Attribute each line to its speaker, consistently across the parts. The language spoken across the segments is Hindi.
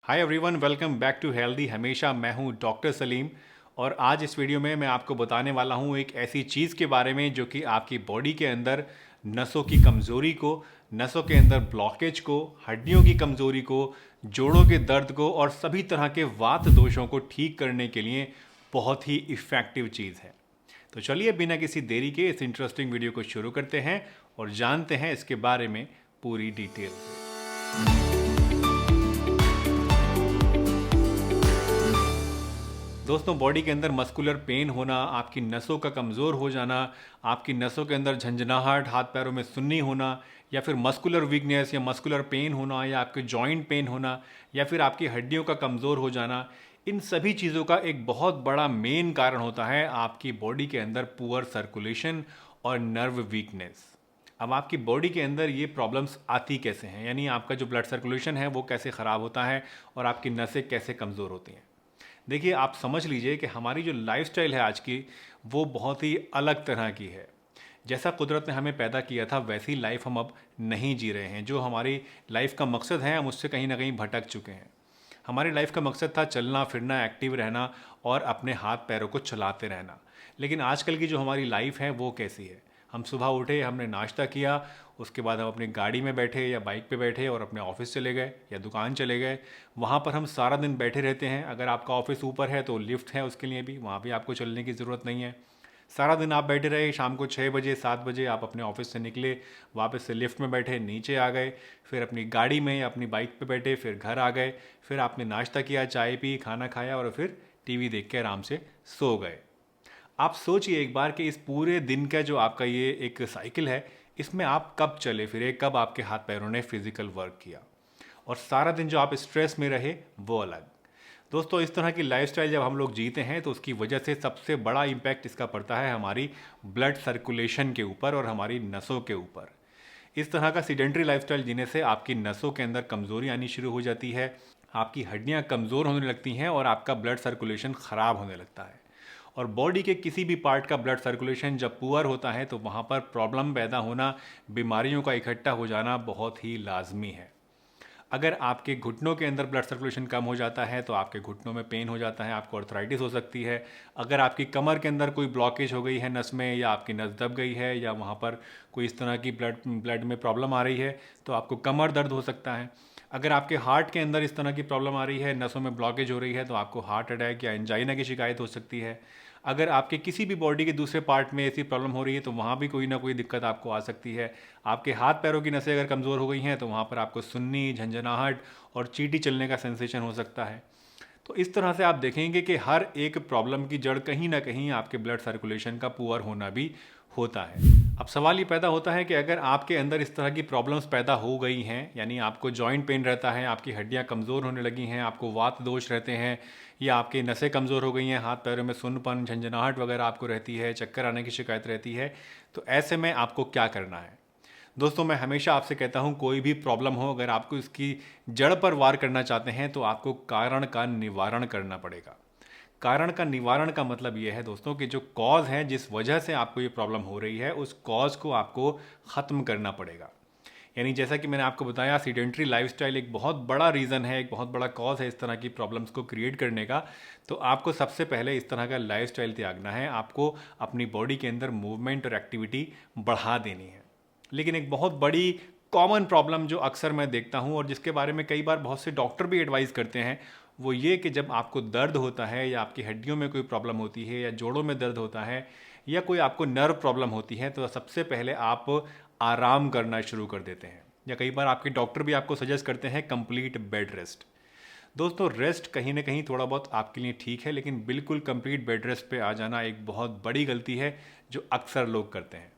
Speaker 1: Hi everyone, welcome back to healthy Hamesha. मैं हूं डॉक्टर सलीम और आज इस वीडियो में मैं आपको बताने वाला हूं एक ऐसी चीज़ के बारे में जो कि आपकी बॉडी के अंदर नसों की कमज़ोरी को, नसों के अंदर ब्लॉकेज को, हड्डियों की कमज़ोरी को, जोड़ों के दर्द को और सभी तरह के वात दोषों को ठीक करने के लिए बहुत ही इफ़ेक्टिव चीज़ है। तो चलिए बिना किसी देरी के इस इंटरेस्टिंग वीडियो को शुरू करते हैं और जानते हैं इसके बारे में पूरी डिटेल से। दोस्तों, बॉडी के अंदर मस्कुलर पेन होना, आपकी नसों का कमज़ोर हो जाना, आपकी नसों के अंदर झंझनाहट, हाथ पैरों में सुन्नी होना, या फिर मस्कुलर वीकनेस या मस्कुलर पेन होना, या आपके जॉइंट पेन होना, या फिर आपकी हड्डियों का कमज़ोर हो जाना, इन सभी चीज़ों का एक बहुत बड़ा मेन कारण होता है आपकी बॉडी के अंदर पुअर सर्कुलेशन और नर्व वीकनेस। अब आपकी बॉडी के अंदर ये प्रॉब्लम्स आती कैसे हैं, यानी आपका जो ब्लड सर्कुलेशन है वो कैसे ख़राब होता है और आपकी नसें कैसे कमज़ोर होती हैं। देखिए, आप समझ लीजिए कि हमारी जो लाइफस्टाइल है आज की, वो बहुत ही अलग तरह की है। जैसा कुदरत ने हमें पैदा किया था वैसी लाइफ हम अब नहीं जी रहे हैं। जो हमारी लाइफ का मकसद है हम उससे कहीं ना कहीं भटक चुके हैं। हमारी लाइफ का मकसद था चलना फिरना, एक्टिव रहना और अपने हाथ पैरों को चलाते रहना। लेकिन आजकल की जो हमारी लाइफ है वो कैसी है? हम सुबह उठे, हमने नाश्ता किया, उसके बाद हम अपनी गाड़ी में बैठे या बाइक पे बैठे और अपने ऑफिस चले गए या दुकान चले गए। वहाँ पर हम सारा दिन बैठे रहते हैं। अगर आपका ऑफिस ऊपर है तो लिफ्ट है उसके लिए भी, वहाँ भी आपको चलने की ज़रूरत नहीं है। सारा दिन आप बैठे रहे, शाम को 6 बजे 7 बजे आप अपने ऑफिस से निकले, वापस से लिफ्ट में बैठे, नीचे आ गए, फिर अपनी गाड़ी में या अपनी बाइक पे बैठे, फिर घर आ गए, फिर आपने नाश्ता किया, चाय पी, खाना खाया और फिर टीवी देख के आराम से सो गए। आप सोचिए एक बार कि इस पूरे दिन का जो आपका ये एक साइकिल है, इसमें आप कब चले फिरे, कब आपके हाथ पैरों ने फिजिकल वर्क किया, और सारा दिन जो आप स्ट्रेस में रहे वो अलग। दोस्तों, इस तरह की लाइफस्टाइल जब हम लोग जीते हैं तो उसकी वजह से सबसे बड़ा इम्पैक्ट इसका पड़ता है हमारी ब्लड सर्कुलेशन के ऊपर और हमारी नसों के ऊपर। इस तरह का सीडेंट्री लाइफस्टाइल जीने से आपकी नसों के अंदर कमज़ोरी आनी शुरू हो जाती है, आपकी हड्डियां कमज़ोर होने लगती हैं और आपका ब्लड सर्कुलेशन ख़राब होने लगता है। और बॉडी के किसी भी पार्ट का ब्लड सर्कुलेशन जब पुअर होता है तो वहाँ पर प्रॉब्लम पैदा होना, बीमारियों का इकट्ठा हो जाना बहुत ही लाजमी है। अगर आपके घुटनों के अंदर ब्लड सर्कुलेशन कम हो जाता है तो आपके घुटनों में पेन हो जाता है, आपको अर्थराइटिस हो सकती है। अगर आपकी कमर के अंदर कोई ब्लॉकेज हो गई है नस में, या आपकी नस दब गई है, या वहाँ पर कोई इस तरह की ब्लड में प्रॉब्लम आ रही है तो आपको कमर दर्द हो सकता है। अगर आपके हार्ट के अंदर इस तरह की प्रॉब्लम आ रही है, नसों में ब्लॉकेज हो रही है, तो आपको हार्ट अटैक या एंजाइना की शिकायत हो सकती है। अगर आपके किसी भी बॉडी के दूसरे पार्ट में ऐसी प्रॉब्लम हो रही है तो वहाँ भी कोई ना कोई दिक्कत आपको आ सकती है। आपके हाथ पैरों की नसें अगर कमज़ोर हो गई हैं तो वहाँ पर आपको सुन्नी, झंझनाहट और चींटी चलने का सेंसेशन हो सकता है। तो इस तरह से आप देखेंगे कि हर एक प्रॉब्लम की जड़ कहीं ना कहीं आपके ब्लड सर्कुलेशन का पुअर होना भी होता है। अब सवाल ये पैदा होता है कि अगर आपके अंदर इस तरह की प्रॉब्लम्स पैदा हो गई हैं, यानी आपको जॉइंट पेन रहता है, आपकी हड्डियां कमज़ोर होने लगी हैं, आपको वात दोष रहते हैं, या आपकी नसें कमज़ोर हो गई हैं, हाथ पैरों में सुन्नपन, झंझनाहट वगैरह आपको रहती है, चक्कर आने की शिकायत रहती है, तो ऐसे में आपको क्या करना है? दोस्तों, मैं हमेशा आपसे कहता हूँ, कोई भी प्रॉब्लम हो, अगर आपको इसकी जड़ पर वार करना चाहते हैं तो आपको कारण का निवारण करना पड़ेगा। कारण का निवारण का मतलब ये है दोस्तों कि जो कॉज है, जिस वजह से आपको ये प्रॉब्लम हो रही है, उस कॉज को आपको ख़त्म करना पड़ेगा। यानी जैसा कि मैंने आपको बताया, सीडेंट्री लाइफस्टाइल एक बहुत बड़ा रीज़न है, एक बहुत बड़ा कॉज है इस तरह की प्रॉब्लम्स को क्रिएट करने का। तो आपको सबसे पहले इस तरह का लाइफस्टाइल त्यागना है, आपको अपनी बॉडी के अंदर मूवमेंट और एक्टिविटी बढ़ा देनी है। लेकिन एक बहुत बड़ी कॉमन प्रॉब्लम जो अक्सर मैं देखता हूँ और जिसके बारे में कई बार बहुत से डॉक्टर भी एडवाइस करते हैं, वो ये कि जब आपको दर्द होता है, या आपकी हड्डियों में कोई प्रॉब्लम होती है, या जोड़ों में दर्द होता है, या कोई आपको नर्व प्रॉब्लम होती है, तो सबसे पहले आप आराम करना शुरू कर देते हैं। या कई बार आपके डॉक्टर भी आपको सजेस्ट करते हैं कंप्लीट बेड रेस्ट। दोस्तों, रेस्ट कहीं ना कहीं थोड़ा बहुत आपके लिए ठीक है, लेकिन बिल्कुल कंप्लीट बेड रेस्ट पे आ जाना एक बहुत बड़ी गलती है जो अक्सर लोग करते हैं।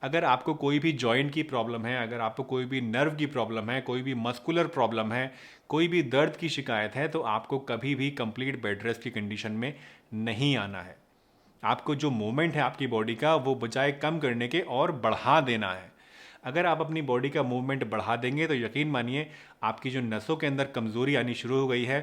Speaker 1: अगर आपको कोई भी जॉइंट की प्रॉब्लम है, अगर आपको कोई भी नर्व की प्रॉब्लम है, कोई भी मस्कुलर प्रॉब्लम है, कोई भी दर्द की शिकायत है, तो आपको कभी भी कंप्लीट बेड रेस्ट की कंडीशन में नहीं आना है। आपको जो मूवमेंट है आपकी बॉडी का, वो बजाय कम करने के और बढ़ा देना है। अगर आप अपनी बॉडी का मूवमेंट बढ़ा देंगे तो यकीन मानिए, आपकी जो नसों के अंदर कमज़ोरी आनी शुरू हो गई है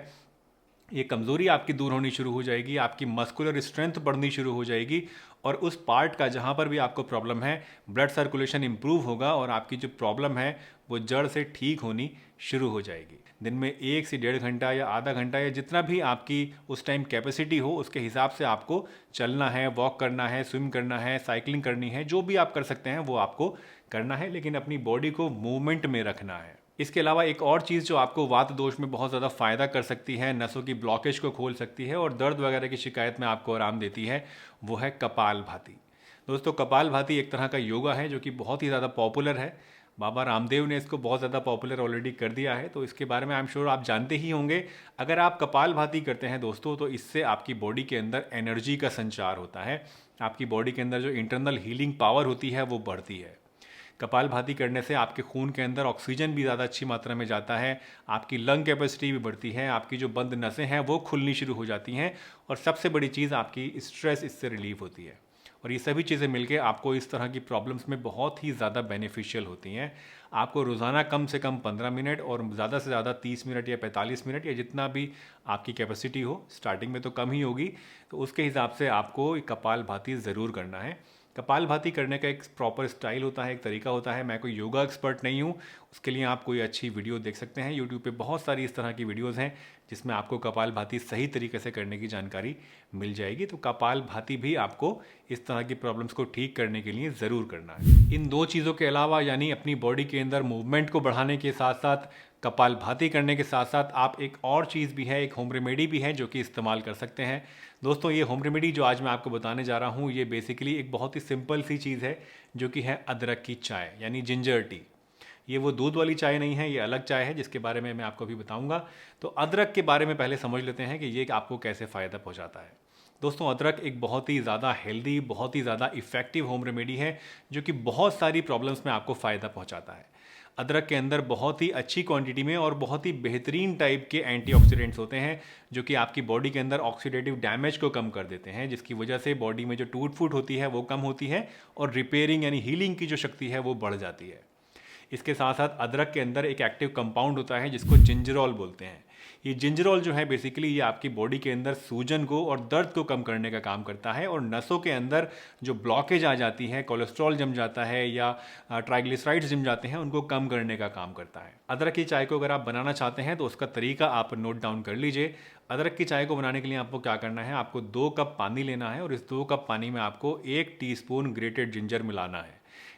Speaker 1: ये कमज़ोरी आपकी दूर होनी शुरू हो जाएगी, आपकी मस्कुलर स्ट्रेंथ बढ़नी शुरू हो जाएगी और उस पार्ट का जहाँ पर भी आपको प्रॉब्लम है ब्लड सर्कुलेशन इंप्रूव होगा और आपकी जो प्रॉब्लम है वो जड़ से ठीक होनी शुरू हो जाएगी। दिन में 1 से 1.5 घंटा या आधा घंटा या जितना भी आपकी उस टाइम कैपेसिटी हो उसके हिसाब से आपको चलना है, वॉक करना है, स्विम करना है, साइकिलिंग करनी है, जो भी आप कर सकते हैं वो आपको करना है, लेकिन अपनी बॉडी को मूवमेंट में रखना है। इसके अलावा एक और चीज़ जो आपको वात दोष में बहुत ज़्यादा फ़ायदा कर सकती है, नसों की ब्लॉकेज को खोल सकती है और दर्द वगैरह की शिकायत में आपको आराम देती है, वो है कपालभाति। दोस्तों, कपालभाति एक तरह का योगा है जो कि बहुत ही ज़्यादा पॉपुलर है। बाबा रामदेव ने इसको बहुत ज़्यादा पॉपुलर ऑलरेडी कर दिया है, तो इसके बारे में आई एम श्योर आप जानते ही होंगे। अगर आप कपालभाति करते हैं दोस्तों, तो इससे आपकी बॉडी के अंदर एनर्जी का संचार होता है, आपकी बॉडी के अंदर जो इंटरनल हीलिंग पावर होती है वो बढ़ती है। कपालभाति करने से आपके खून के अंदर ऑक्सीजन भी ज़्यादा अच्छी मात्रा में जाता है, आपकी लंग कैपेसिटी भी बढ़ती है, आपकी जो बंद नसें हैं वो खुलनी शुरू हो जाती हैं और सबसे बड़ी चीज़ आपकी स्ट्रेस इससे रिलीव होती है। और ये सभी चीज़ें मिलके आपको इस तरह की प्रॉब्लम्स में बहुत ही ज़्यादा बेनिफिशियल होती हैं। आपको रोज़ाना कम से कम 15 मिनट और ज़्यादा से ज़्यादा 30 मिनट या 45 मिनट या जितना भी आपकी कैपेसिटी हो, स्टार्टिंग में तो कम ही होगी, तो उसके हिसाब से आपको कपालभाति ज़रूर करना है। कपालभाति करने का एक प्रॉपर स्टाइल होता है, एक तरीका होता है। मैं कोई योगा एक्सपर्ट नहीं हूँ, उसके लिए आप कोई अच्छी वीडियो देख सकते हैं। यूट्यूब पे बहुत सारी इस तरह की वीडियोज़ हैं जिसमें आपको कपालभाति सही तरीके से करने की जानकारी मिल जाएगी। तो कपालभाति भी आपको इस तरह की प्रॉब्लम्स को ठीक करने के लिए ज़रूर करना है। इन दो चीज़ों के अलावा, यानी अपनी बॉडी के अंदर मूवमेंट को बढ़ाने के साथ साथ कपालभाति करने के साथ साथ आप एक और चीज़ भी है, एक होम रेमेडी भी है जो कि इस्तेमाल कर सकते हैं। दोस्तों, ये होम रेमेडी जो आज मैं आपको बताने जा रहा हूँ, ये बेसिकली एक बहुत ही सिंपल सी चीज़ है जो कि है अदरक की चाय, यानी जिंजर टी। ये वो दूध वाली चाय नहीं है, ये अलग चाय है जिसके बारे में मैं आपको अभी बताऊंगा। तो अदरक के बारे में पहले समझ लेते हैं कि ये आपको कैसे फ़ायदा पहुंचाता है। दोस्तों, अदरक एक बहुत ही ज़्यादा हेल्दी, बहुत ही ज़्यादा इफ़ेक्टिव होम रेमेडी है जो कि बहुत सारी प्रॉब्लम्स में आपको फ़ायदा पहुंचाता है। अदरक के अंदर बहुत ही अच्छी क्वांटिटी में और बहुत ही बेहतरीन टाइप के एंटीऑक्सीडेंट्स होते हैं जो कि आपकी बॉडी के अंदर ऑक्सीडेटिव डैमेज को कम कर देते हैं, जिसकी वजह से बॉडी में जो टूट फूट होती है वो कम होती है और रिपेयरिंग यानी हीलिंग की जो शक्ति है वो बढ़ जाती है। इसके साथ साथ अदरक के अंदर एक एक्टिव कंपाउंड होता है जिसको जिंजरोल बोलते हैं। ये जिंजरोल जो है बेसिकली ये आपकी बॉडी के अंदर सूजन को और दर्द को कम करने का काम करता है और नसों के अंदर जो ब्लॉकेज आ जाती है, कोलेस्ट्रॉल जम जाता है या ट्राइग्लिसराइड्स जम जाते हैं, उनको कम करने का काम करता है। अदरक की चाय को अगर आप बनाना चाहते हैं तो उसका तरीका आप नोट डाउन कर लीजिए। अदरक की चाय को बनाने के लिए आपको क्या करना है, आपको 2 कप पानी लेना है और इस 2 कप पानी में आपको 1 टीस्पून ग्रेटेड जिंजर मिलाना है।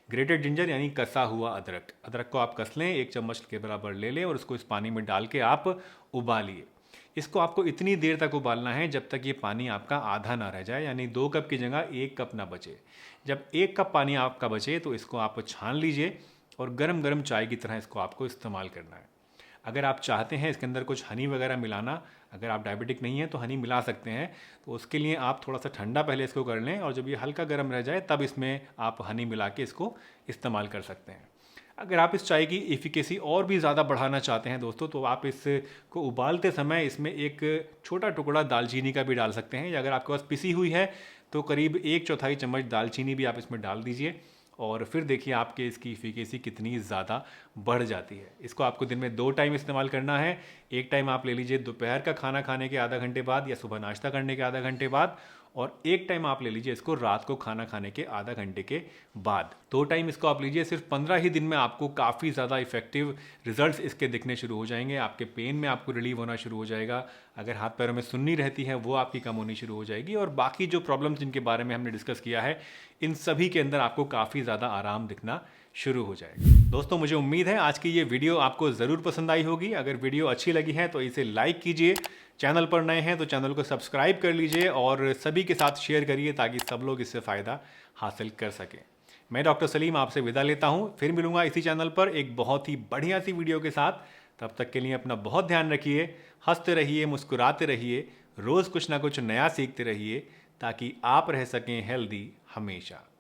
Speaker 1: ग्रेटेड जिंजर यानी कसा हुआ अदरक। अदरक को आप कस लें, 1 चम्मच के बराबर ले लें और उसको इस पानी में डाल के आप उबालिए। इसको आपको इतनी देर तक उबालना है जब तक ये पानी आपका आधा ना रह जाए, यानी 2 कप की जगह 1 कप ना बचे। जब 1 कप पानी आपका बचे तो इसको आप छान लीजिए और गरम गरम चाय की तरह इसको आपको इस्तेमाल करना है। अगर आप चाहते हैं इसके अंदर कुछ हनी वगैरह मिलाना, अगर आप डायबिटिक नहीं हैं तो हनी मिला सकते हैं, तो उसके लिए आप थोड़ा सा ठंडा पहले इसको कर लें और जब ये हल्का गर्म रह जाए तब इसमें आप हनी मिला के इसको इस्तेमाल कर सकते हैं। अगर आप इस चाय की एफिकेसी और भी ज़्यादा बढ़ाना चाहते हैं दोस्तों, तो आप इसको उबालते समय इसमें एक छोटा टुकड़ा दालचीनी का भी डाल सकते हैं, या अगर आपके पास पिसी हुई है तो करीब 1/4 चम्मच दालचीनी भी आप इसमें डाल दीजिए और फिर देखिए आपके इसकी एफिकेसी कितनी ज़्यादा बढ़ जाती है। इसको आपको दिन में 2 टाइम इस्तेमाल करना है। एक टाइम आप ले लीजिए दोपहर का खाना खाने के आधा घंटे बाद या सुबह नाश्ता करने के आधा घंटे बाद, और एक टाइम आप ले लीजिए इसको रात को खाना खाने के आधा घंटे के बाद। 2 टाइम इसको आप लीजिए। सिर्फ 15 ही दिन में आपको काफ़ी ज़्यादा इफेक्टिव रिजल्ट्स इसके दिखने शुरू हो जाएंगे। आपके पेन में आपको रिलीव होना शुरू हो जाएगा। अगर हाथ पैरों में सुन्नी रहती है वो आपकी कम होनी शुरू हो जाएगी, और बाकी जो प्रॉब्लम्स जिनके बारे में हमने डिस्कस किया है, इन सभी के अंदर आपको काफ़ी ज़्यादा आराम दिखना शुरू हो जाएगा। दोस्तों, मुझे उम्मीद है आज की ये वीडियो आपको ज़रूर पसंद आई होगी। अगर वीडियो अच्छी लगी है तो इसे लाइक कीजिए, चैनल पर नए हैं तो चैनल को सब्सक्राइब कर लीजिए और सभी के साथ शेयर करिए ताकि सब लोग इससे फ़ायदा हासिल कर सकें। मैं डॉक्टर सलीम आपसे विदा लेता हूँ, फिर मिलूंगा इसी चैनल पर एक बहुत ही बढ़िया सी वीडियो के साथ। तब तक के लिए अपना बहुत ध्यान रखिए, हंसते रहिए, मुस्कुराते रहिए, रोज़ कुछ ना कुछ नया सीखते रहिए ताकि आप रह सकें हेल्दी हमेशा।